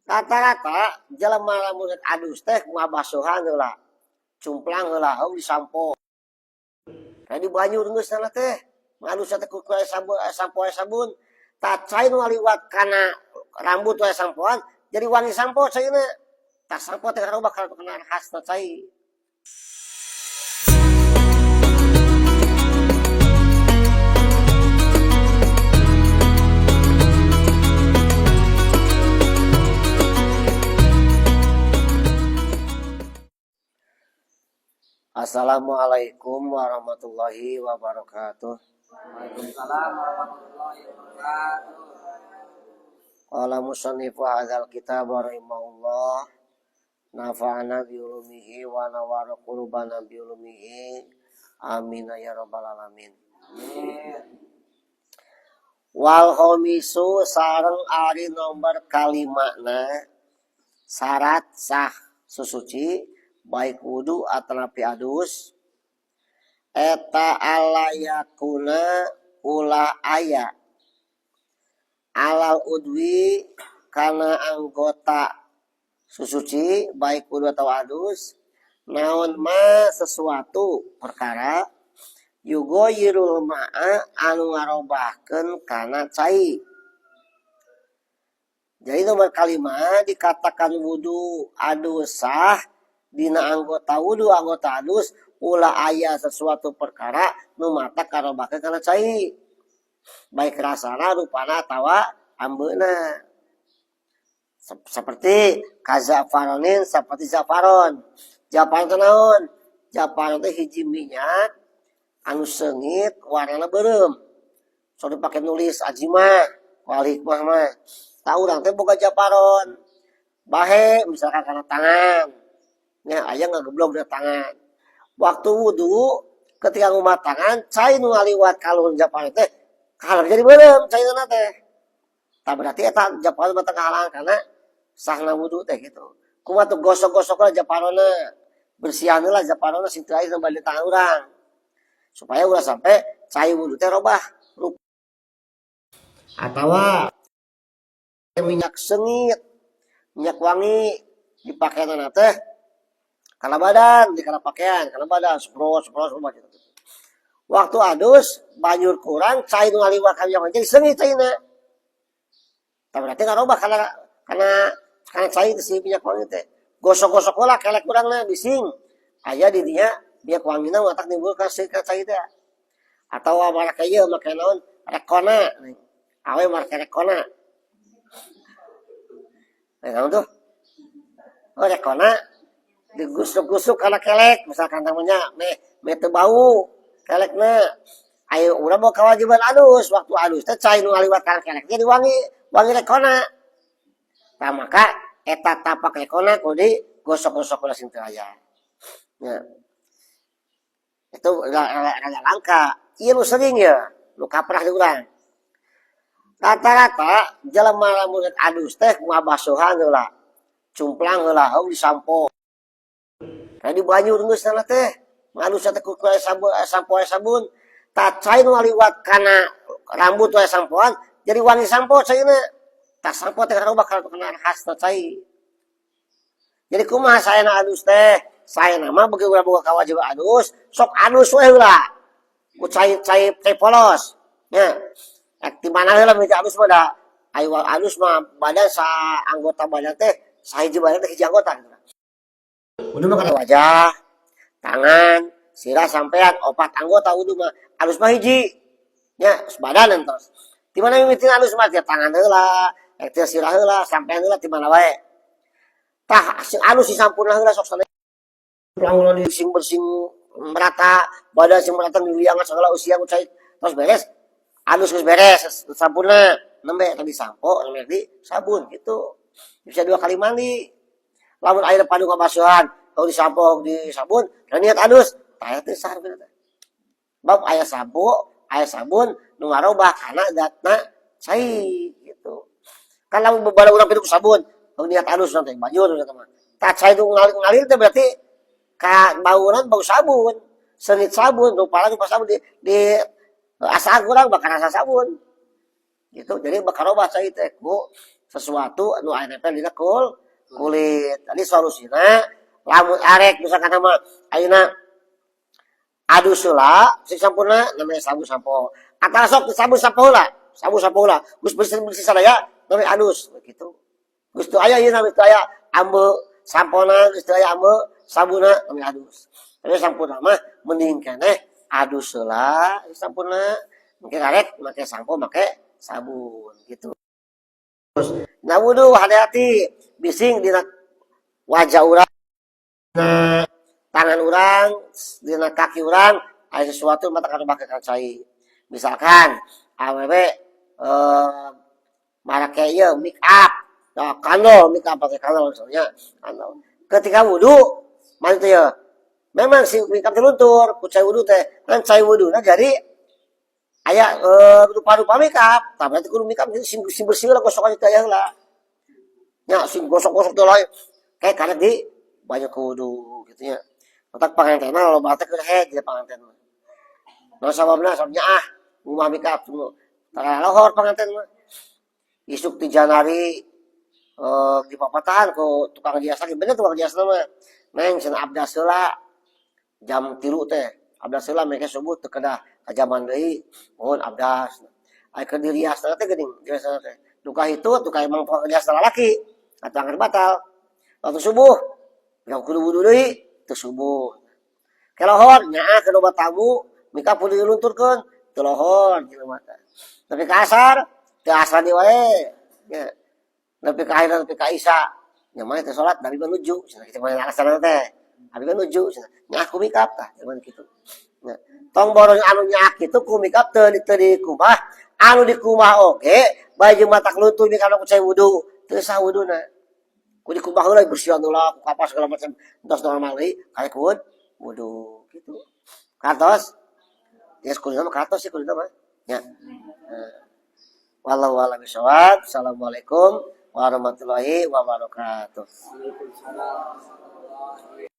Rata-rata jelema lamun adus teh ngabasuhan heula. Cumplang heula disampo. Tadi banyu geus sana teh. Ngadus teh ku sampo sabun. Tak cai nu ngaliwat kana rambut we sampoan jadi wangi sampo caina. Tak sampo teh karo bakal kena khas cai. Assalamualaikum warahmatullahi wabarakatuh. Waalaikumsalam warahmatullahi wabarakatuh. Qala musannifu hadzal kitab rahimahullah nafa'ana bi ulumihi wa nawara qulubana bi ulumihi amin ya rabbal alamin. Amin. Wal khamisu sareng ari nomor kalimana syarat sah susuci baik wudu atanapi adus eta alayakuna ulah aya alal udwi kana anggota susuci baik wudu atau adus naon ma sesuatu perkara yugoyirul ma'a anu ngarobahkeun kana cai. Jadi nomor kalimah dikatakan wudu adus sah dina anggota wudu anggota adus ulah aya sesuatu perkara nu mata karobahkeun kana cai baik rasana rupana atawa ambeuna seperti kazafaronin seperti zafaron. Zafaron teh naon? Zafaron teh hiji minyak anu seungit warnana beureum so dipake nulis ajima wal hikmah mah tah urang teh boga zafaron bahe misalkan kana tangan nya aya ngageblog di tangan. Waktu wudu ketika ngumat tangan cai nu ngaliwat kalun zafaron teh kahalang jadi beureum caina teh. Tah berarti eta zafaron mah teu kahalang kana sahna wudu teh gitu. Kumaha tuh gosok-gosok zafaronna, bersihan heula zafaronna sing teu aya nu bali tangan urang. Supaya ulah sampai cai wudu teh robah rupa. Atawa minyak sengit, minyak wangi dipakeunana teh kana badan, di kana pakaian, kana badan, sprot gitu. Waktu adus, banjur kurang, cai nu ngaliwat ka jadi sengit caina. Tah berarti ngarobah kana cai teh si minyak wangi teh. Gosok-gosok heula kelek urangna bising. Aya di dinya minyak wangina matak nimbulkeun seukeut cai teh. Atawa marake ieu make naon? Rekona. Awe marake rekona. Naon tuh? Oh rekona digusuk-gusuk kana kelek misalkan namanya me teu bau kelekna ayo urang mau kewajiban adus waktu adus teh cai nu ngaliwat kana kelek jadi wangi rekona tah maka eta tapak rekona kudu gosok-gosok ulah sing teu aya nya itu rada langka ieu nu sering ya nu kaprah di urang rata-rata jelema lamun adus teh ngabasuhan heula cumplang heula disampo. Tadi banyu geus sana teh ngadus teh ku sampo sabun tak cai nu ngaliwat kana rambut we sampoan jadi wangi sampo caina tak sampo teh karo bakal kena khas cai. Jadi kumaha saena adus teh saena mah beuki urang boga kawajiban adus sok adus we heula ku cai polos nya di mana heula meuti adus mah da aya adus mah badan sa anggota badan teh sahiji badan teh hiji anggota gitu. Wudu mah kana wajah, tangan, sirah sampean opat anggota wudu mah alus mah hiji. Nya badan entos. Di mana mimitin alus mah tiap tangan heula, tiap sirah heula, sampean heula di mana wae. Tah sing alus disampurna heula sok saneh. Ulah bersing merata, badan sing merata diliangan segala usia ucai tos beres. Alus geus beres, sampurna nembe tadi sampo, nembe di sabun gitu. Bisa 2 kali mandi. Lamun air padu ngabasuhan kalau disampo di sabun dan niat adus tah teh sah bener teh bab aya sampo aya sabun nu ngarobah kana zatna cai gitu kan lamun bala urang pidu ku sabun kalau niat adus nanti banjur eta mah tah cai nu ngalir teh berarti ka bauran bau sabun senit sabun rupana nu pas sabun di asal urang bakal rasa sabun gitu jadi bakarobah cai teh ku sesuatu anu aya nempel dina kulit. Tadi solusina lamun arek misalkan nama ayeuna adus heula sing sampurna namanya sabu sampo. Atau sok sabu sampo heula, geus bersih sadaya namanya adus begitu. Geus teu aya ieu namanya teu aya ambe sampona, geus teu aya ambe sabuna namanya adus. Tapi sampurna mah mending keneh adus heula sampurna, engke arek make sampo make sabun gitu. Nah wudu hati-hati bising dina wajah urang, tangan urang, dina kaki urang aya sesuatu mata kada make cai. Misalkan awewe make ieu make up, nah, kandol make up pakai kandol misalnya. Kandol. Ketika wudu mah teh ya. Memang si make up teh luntur, ku cai wudu teh, kan cai wuduna jadi aya rupa-rupa make up, tapi teh kudu make up sing bersih lah gosokan teh aya heula. Nya sing gosok-gosok teh lain kayak karena di banyak wudu gitu nya. Otak panganten mah loba teh keur head di panganten mah. Nah sababna umah make up dulu. Tara lohor panganten mah. Isuk ti Janari di papatahan ku tukang jasa bener tukang jasa mah. Neng cenah abdas heula jam 3 teh. Abdas heula mereka subuh teu kedah kajaman deui mohon abdas. Ai keur dirias teh geuning biasa teh. Duka itu tukang emang tukang jasa lalaki. Atang batal. Waktu subuh yang kudu wudu deui teu subuh. Kelohor nyaah ke loba tamu mika pun dilunturkeun teu lohor jelema teh. Tapi ka asar teu asar di wae. Nya. Nepi ka akhir nepi ka isya. Nya mah teh salat dari menuju cenah kitu mah asar teh. Abi menuju cenah. Nyaah ku mikap tah zaman kitu. Nya. Tong borong anu nyaah kitu ku mikap teu di kumah, anu di kumah oge bae jeung mata luntur mika anu cai wudu, teu sah wuduna. Ku di kumah heula bersihan heula ku kapas segala macam entos normal deui kae kuud wudu gitu. Kantos geus kulina mah kantos sih kulina mah. Nya. Wallahu a'lam bishawab. Assalamualaikum warahmatullahi wabarakatuh. Waalaikumsalam warahmatullahi wabarakatuh.